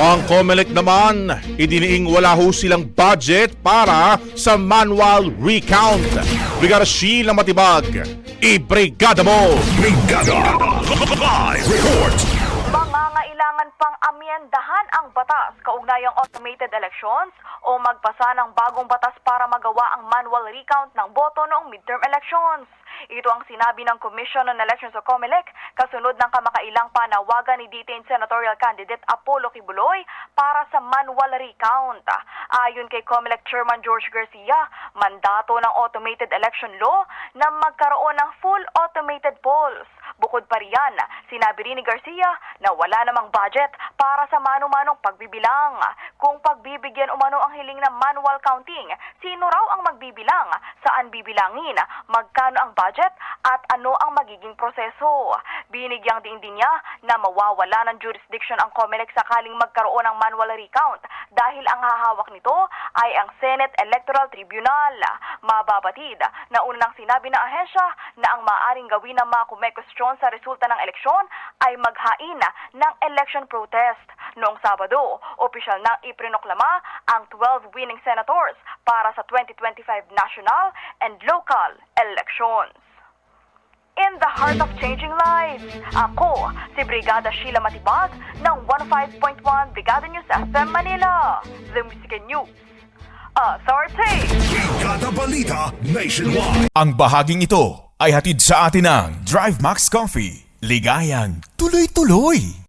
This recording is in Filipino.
Ang COMELEC naman, idiniing wala ho silang budget para sa manual recount. Brigada Sheila Matibag, i-brigada mo! Brigada! Live report! Mangangailangan pang amyendahan ang batas kaugnayang automated elections o magpasa ng bagong batas para magawa ang manual recount ng boto noong midterm elections. Ito ang sinabi ng Commission on Elections o COMELEC kasunod ng kamakailang panawagan ni detained senatorial candidate Apollo Kibuloy para sa manual recount. Ayon kay COMELEC Chairman George Garcia, mandato ng automated election law na magkaroon ng full automated polls. Bukod pa riyan, sinabi rin ni Garcia na wala namang budget para sa mano-manong pagbibilang. Kung pagbibigyan umano ang hiling ng manual counting, sino raw ang magbibilang, saan bibilangin, magkano ang budget at ano ang magiging proseso. Binigyang din niya na mawawala ng jurisdiction ang COMELEC sakaling magkaroon ng manual recount dahil ang hahawak nito ay ang Senate Electoral Tribunal. Mababatid na unang sinabi ng ahensya na ang maaaring gawin ng mga kumekustyon sa resulta ng eleksyon ay maghain ng election protest. Noong Sabado, opisyal nang iprinoklama ang 12 winning senators para sa 2025 national and local elections. In the heart of changing lives, ako si Brigada Sheila Matibag ng 105.1 Brigada News FM Manila, The Music and News Authority. Brigada Balita Nationwide. Ang bahaging ito ay hatid sa atin ng Drive Max Coffee. Ligayang tuloy-tuloy.